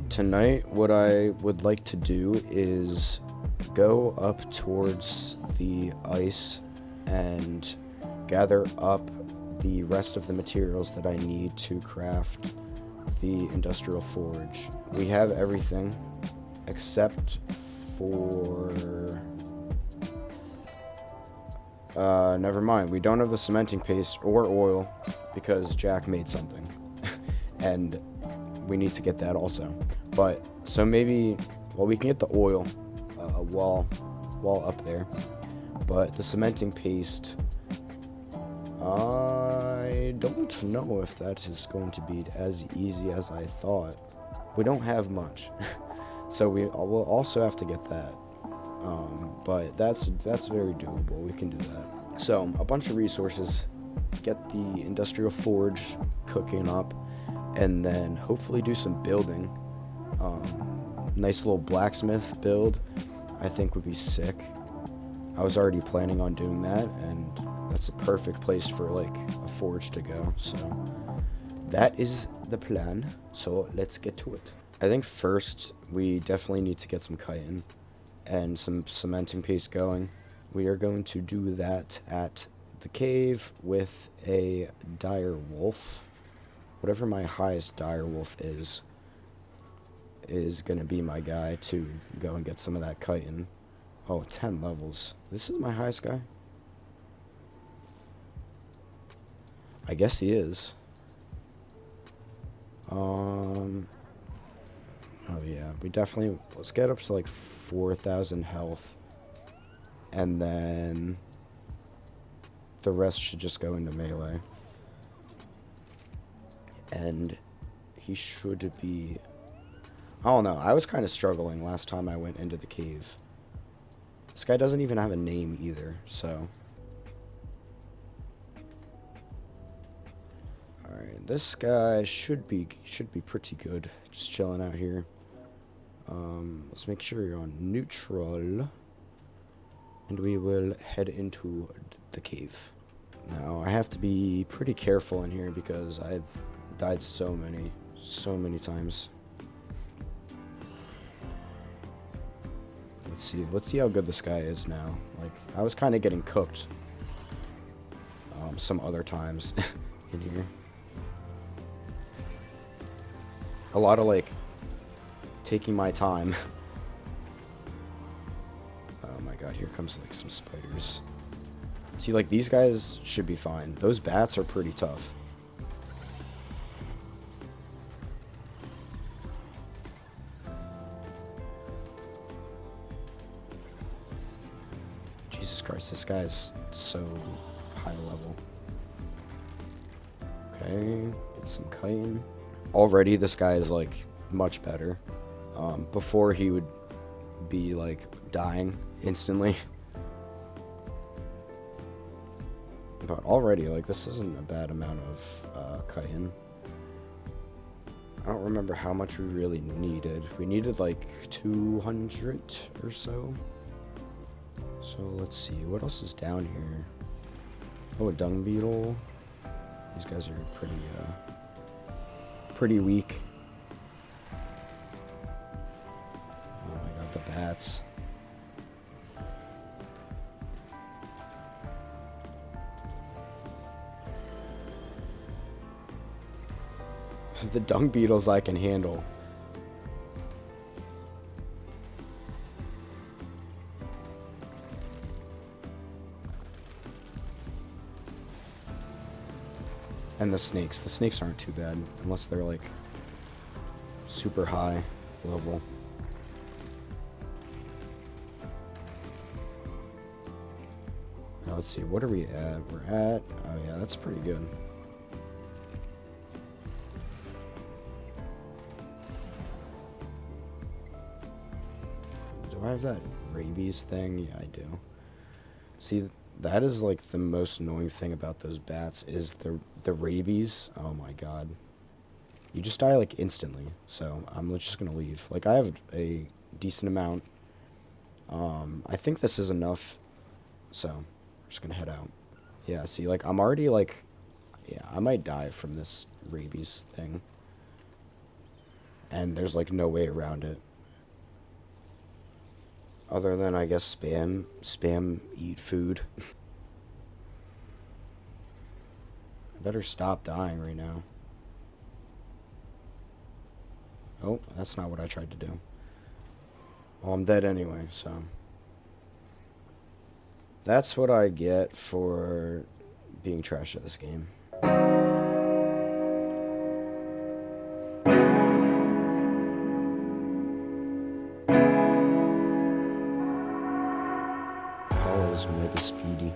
Tonight, what I would like to do is go up towards the ice and gather up the rest of the materials that I need to craft the industrial forge. We have everything except for... never mind. We don't have the cementing paste or oil because Jack made something. And we need to get that also. But, so maybe, well, we can get the oil while up there. But the cementing paste, I don't know if that is going to be as easy as I thought. We don't have much. So we'll also have to get that. But that's very doable. We can do that. So, a bunch of resources. Get the industrial forge cooking up. And then hopefully do some building. Nice little blacksmith build, I think would be sick. I was already planning on doing that, and that's a perfect place for like a forge to go. So that is the plan. So let's get to it. I think first we definitely need to get some chitin and some cementing paste going. We are going to do that at the cave with a dire wolf. Whatever my highest dire wolf is going to be my guy to go and get some of that chitin. Oh, 10 levels. This is my highest guy? I guess he is. Oh yeah, we definitely, let's get up to like 4,000 health. And then the rest should just go into melee. And he should be... I don't know. I was kind of struggling last time I went into the cave. This guy doesn't even have a name either, so... Alright, this guy should be pretty good. Just chilling out here. Let's make sure you're on neutral. And we will head into the cave. Now, I have to be pretty careful in here because I've died so many times. Let's see how good this guy is now. Like, I was kind of getting cooked some other times in here. A lot of like taking my time. Oh my god, here comes like some spiders. See, like, these guys should be fine. Those bats are pretty tough. Jesus Christ, this guy is so high level. Okay, get some chitin. Already, this guy is, like, much better. Before, he would be, like, dying instantly. But already, like, this isn't a bad amount of chitin. I don't remember how much we really needed. We needed, like, 200 or so. So, let's see. What else is down here? Oh, a dung beetle. These guys are pretty weak. Oh my god, the bats. The dung beetles I can handle. And the snakes. The snakes aren't too bad, unless they're like super high level. Now let's see, what are we at? We're at, oh yeah, that's pretty good. Do I have that rabies thing? Yeah, I do. See, that is like the most annoying thing about those bats is the rabies. Oh my god. You just die like instantly. So I'm just gonna leave. Like I have a decent amount. I think this is enough. So I'm just gonna head out. Yeah, see, like I'm already like, yeah, I might die from this rabies thing. and there's like no way around it. Other than, I guess, spam eat food. I better stop dying right now. Oh, that's not what I tried to do. Well, I'm dead anyway, so. That's what I get for being trash at this game. Paul is mega speedy.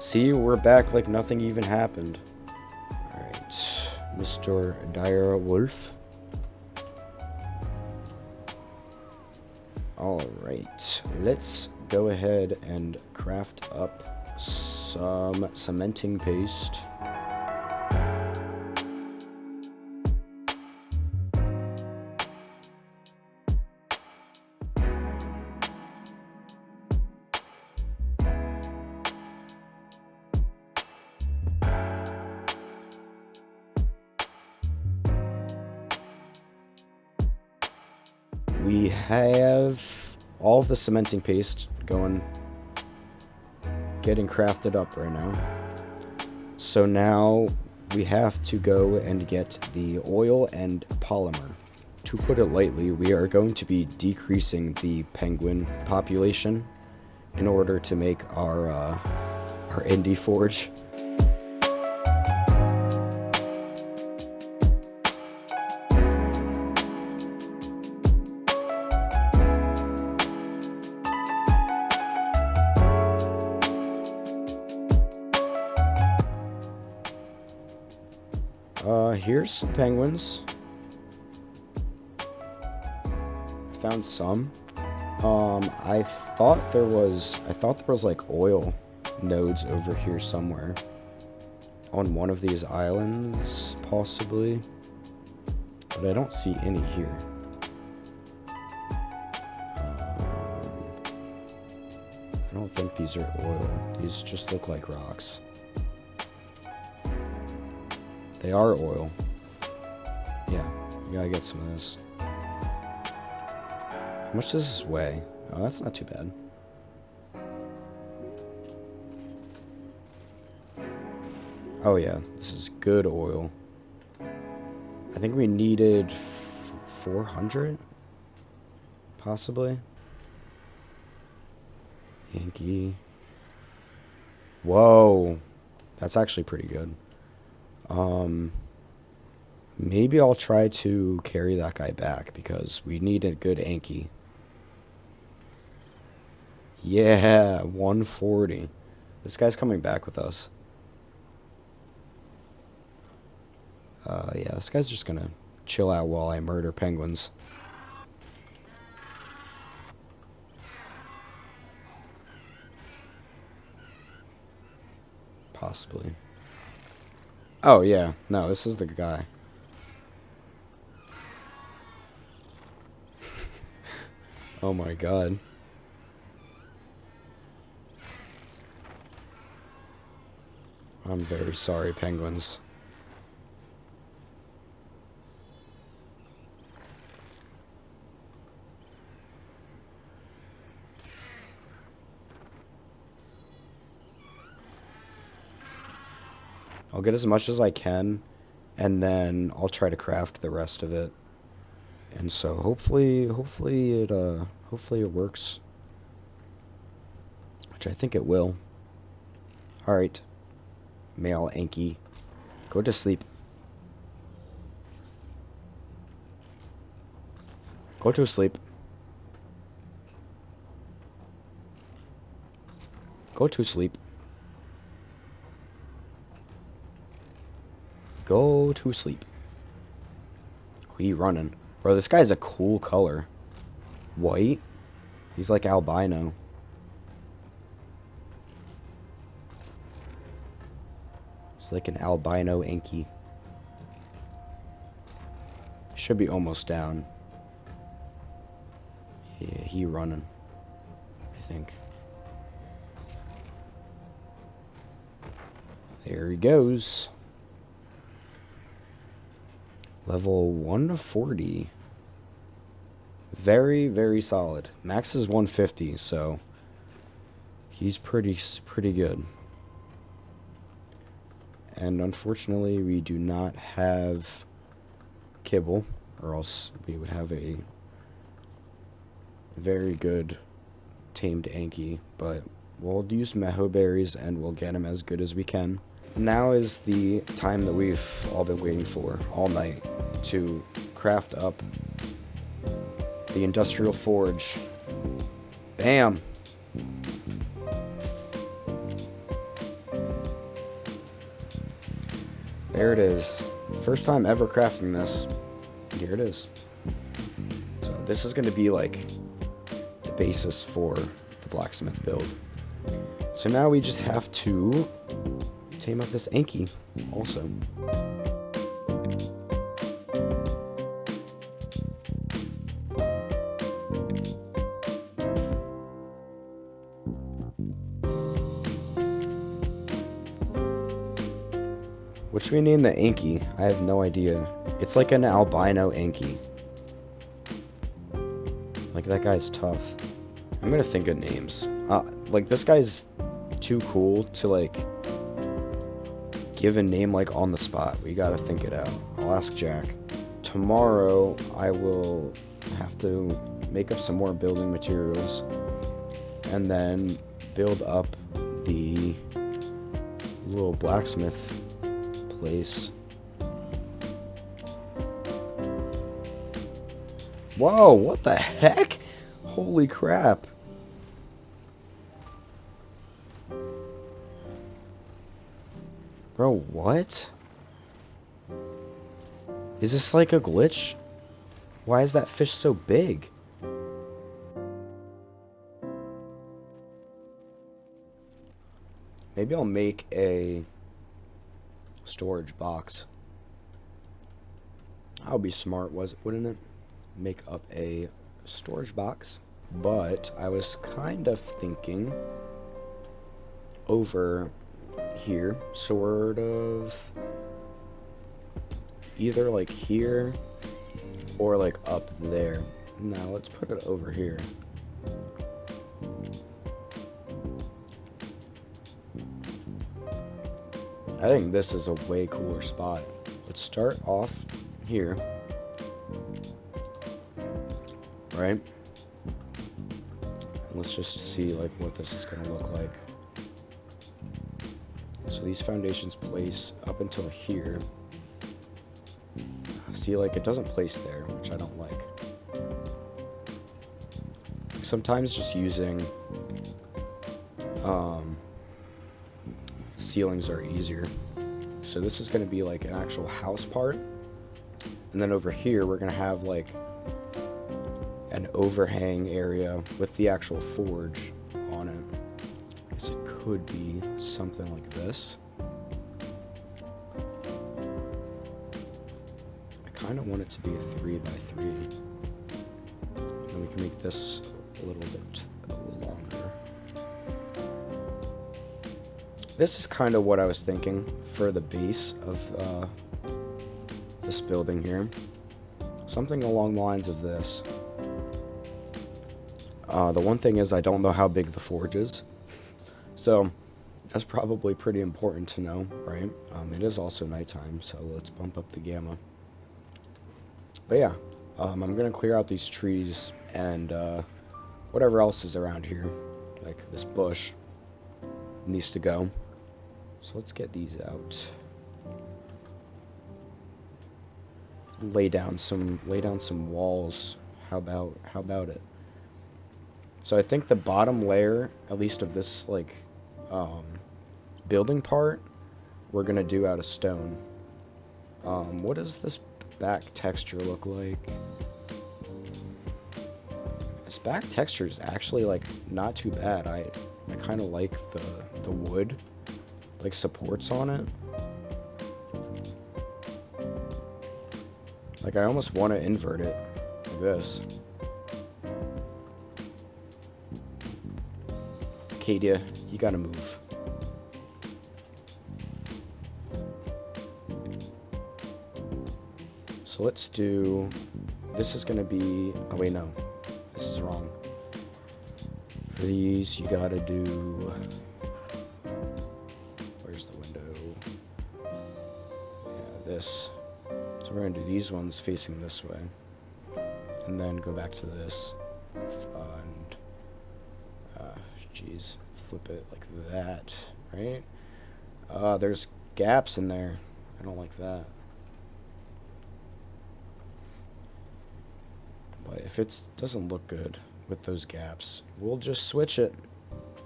See, we're back like nothing even happened. Alright, Mr. Dire Wolf. Alright, let's go ahead and craft up some cementing paste. We have all of the cementing paste getting crafted up right now. So now we have to go and get the oil and polymer. To put it lightly, we are going to be decreasing the penguin population in order to make our indie forge. Here's some penguins. Found some. I thought there was like oil nodes over here somewhere. On one of these islands, possibly. But I don't see any here. I don't think these are oil. These just look like rocks. They are oil. Yeah, you gotta get some of this. How much does this weigh? Oh, that's not too bad. Oh yeah, this is good oil. I think we needed 400? Possibly? Yankee. Whoa. That's actually pretty good. Maybe I'll try to carry that guy back because we need a good Anki. Yeah, 140. This guy's coming back with us. Yeah, this guy's just gonna chill out while I murder penguins. Possibly. Oh, yeah. No, this is the guy. Oh my god. I'm very sorry, penguins. I'll get as much as I can, and then I'll try to craft the rest of it. And so hopefully it works. Which I think it will. Alright. Male Anki. Go to sleep. Go to sleep. Go to sleep. Go to sleep. He running. Bro, this guy's a cool color. White? He's like albino. It's like an albino Anki. Should be almost down. Yeah, he running. I think. There he goes. Level 140. Very, very solid. Max is 150, so he's pretty good. And unfortunately, we do not have kibble, or else we would have a very good tamed Anki, but we'll use meho berries and we'll get him as good as we can. Now is the time that we've all been waiting for all night to craft up the industrial forge. Bam! There it is. First time ever crafting this. And here it is. So this is going to be like the basis for the blacksmith build. So now we just have to tame up this Anki also. What should we name the Anki? I have no idea. It's like an albino Anki. Like, that guy's tough. I'm gonna think of names. Like, this guy's too cool to, like, give a name, like, on the spot. We gotta think it out. I'll ask Jack. Tomorrow, I will have to make up some more building materials and then build up the little blacksmith place. Whoa, what the heck? Holy crap. Bro, what? Is this like a glitch? Why is that fish so big? Maybe I'll make a storage box. That would be smart, wouldn't it? Make up a storage box. But I was kind of thinking over here, sort of either like here or like up there. Now let's put it over here. I think this is a way cooler spot. Let's start off here, right? And let's just see like what this is gonna look like. So these foundations place up until here. See, like, it doesn't place there, which I don't like. Sometimes just using ceilings are easier. So this is going to be like an actual house part. And then over here, we're going to have like an overhang area with the actual forge on it. I guess it could be something like this. I kind of want it to be a 3x3. And we can make this a little bit longer. This is kind of what I was thinking for the base of this building here. Something along the lines of this. The one thing is I don't know how big the forge is. So that's probably pretty important to know, right? It is also nighttime, so let's bump up the gamma. But yeah, I'm going to clear out these trees and whatever else is around here. Like this bush needs to go. So let's get these out. Lay down some walls. How about it? So I think the bottom layer, at least of this like building part, we're gonna do out of stone. What does this back texture look like? This back texture is actually like not too bad. I kind of like the wood, like supports on it. Like I almost want to invert it like this. Kadia, you gotta move. So let's do, this is going to be, oh wait, no, this is wrong. For these, you got to do, where's the window? Yeah, this. So we're going to do these ones facing this way. And then go back to this. And, geez, flip it like that, right? There's gaps in there. I don't like that. But if it doesn't look good with those gaps, we'll just switch it.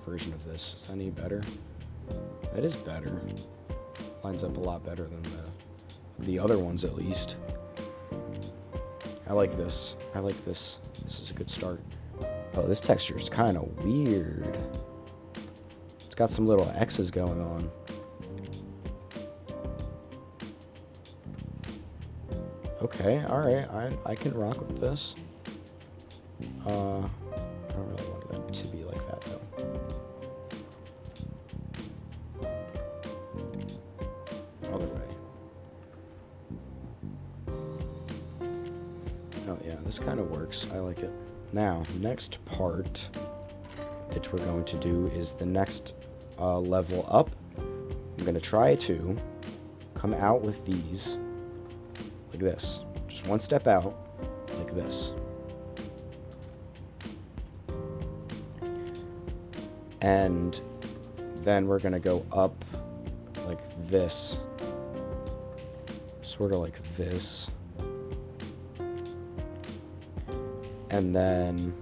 Version of this. Is that any better? That is better. Lines up a lot better than the other ones, at least. I like this. I like this. This is a good start. Oh, this texture is kind of weird. It's got some little X's going on. Okay, alright. I can rock with this. I don't really want that to be like that, though. Other way. Oh, yeah, this kind of works. I like it. Now, next part that we're going to do is the next level up. I'm going to try to come out with these like this. Just one step out, like this. And then we're going to go up like this. Sort of like this. And then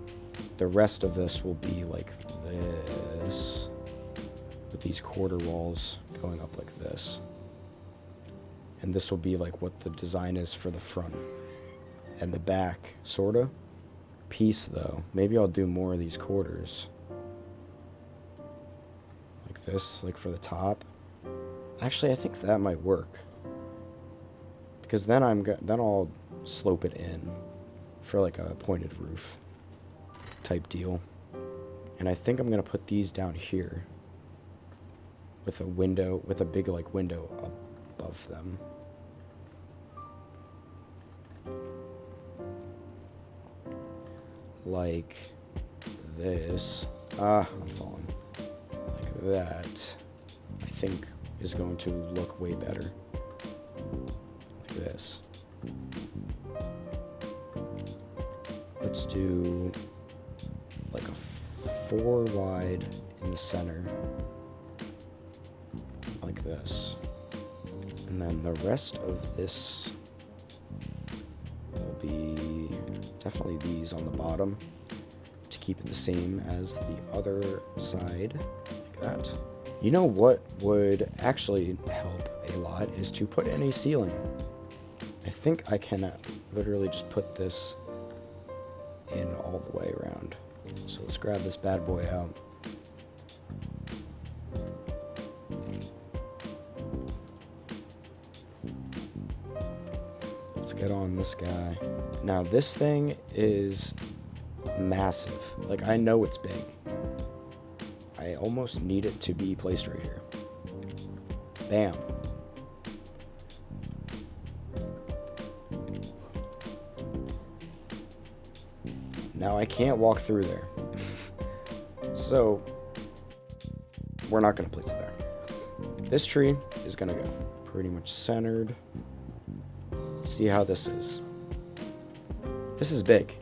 the rest of this will be like this. With these quarter walls going up like this. And this will be like what the design is for the front and the back, sorta. Piece though. Maybe I'll do more of these quarters. Like this, like for the top. Actually, I think that might work. Because then I'll slope it in for like a pointed roof type deal. And I think I'm gonna put these down here with a window, with a big like window above them. Like this. I'm falling. Like that. I think is going to look way better. Like this. Let's do like a 4 wide in the center. Like this. And then the rest of this will be definitely these on the bottom to keep it the same as the other side, like that. You know what would actually help a lot is to put in a ceiling. I think I can literally just put this in all the way around. So let's grab this bad boy out. Let's get on this guy. Now this thing is massive. Like, I know it's big. I almost need it to be placed right here. Bam. Now I can't walk through there. So we're not going to place it there. This tree is going to go pretty much centered. See how this is. This is big.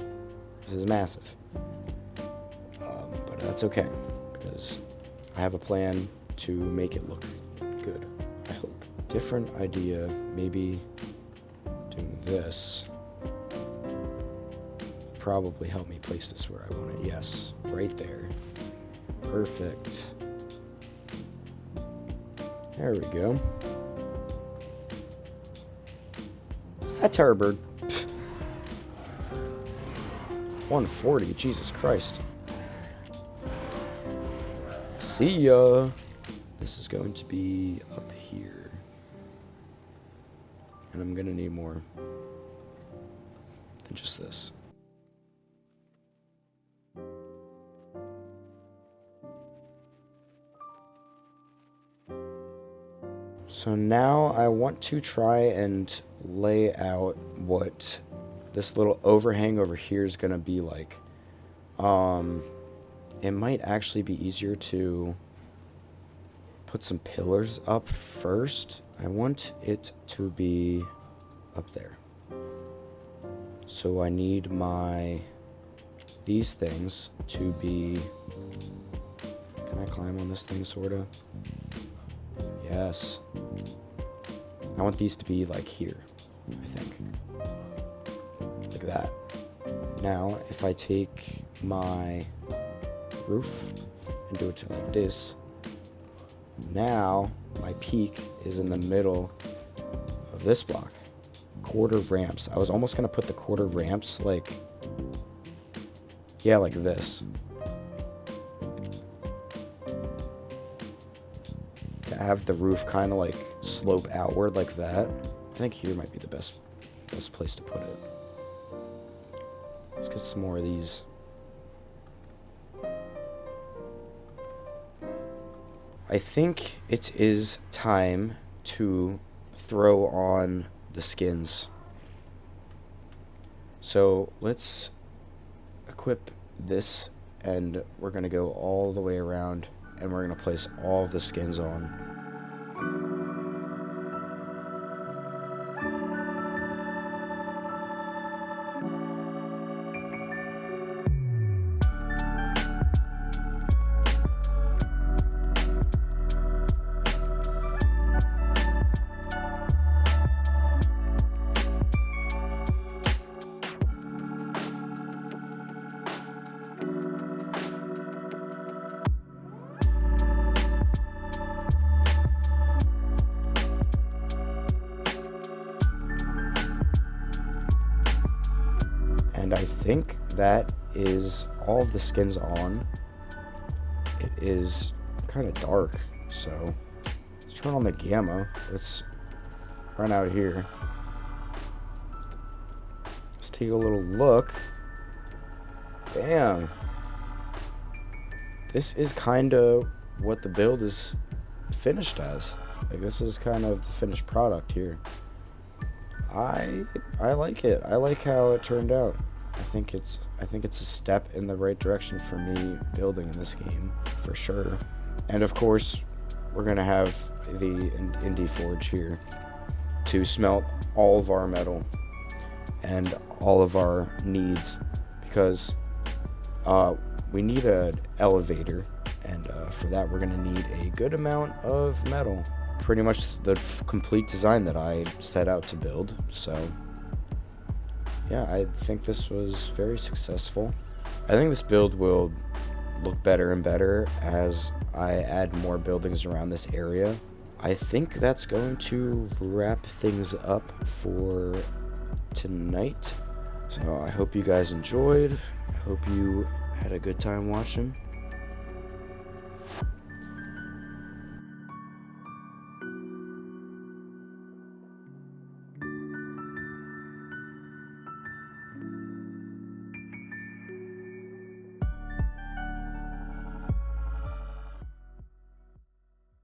This is massive. But that's okay, because I have a plan to make it look good, I hope. Different idea, maybe doing this. Probably help me place this where I want it. Yes, right there. Perfect. There we go. A terror bird. 140, Jesus Christ. See ya. This is going to be up here. And I'm gonna need more than just this. So now I want to try and lay out what this little overhang over here is going to be like. It might actually be easier to put some pillars up first. I want it to be up there. So I need these things to be, can I climb on this thing, sorta? Yes. I want these to be like here, I think. Like that. Now, if I take my roof and do it to like this, now my peak is in the middle of this block. Quarter ramps. I was almost gonna put the quarter ramps like, yeah, like this. To have the roof kind of like slope outward like that. I think here might be the best place to put it. Let's get some more of these. I think it is time to throw on the skins. So let's equip this, and we're gonna go all the way around, and we're gonna place all of the skins on. And I think that is all of the skins on. It is kind of dark, so let's turn on the gamma. Let's run out here. Let's take a little look. Bam. This is kind of what the build is finished as. Like, this is kind of the finished product here. I like it. I like how it turned out. I think it's a step in the right direction for me building in this game, for sure. And of course, we're gonna have the Indie Forge here to smelt all of our metal and all of our needs, because we need an elevator, and for that we're gonna need a good amount of metal. Pretty much the complete design that I set out to build. So yeah, I think this was very successful. I think this build will look better and better as I add more buildings around this area. I think that's going to wrap things up for tonight. So I hope you guys enjoyed. I hope you had a good time watching.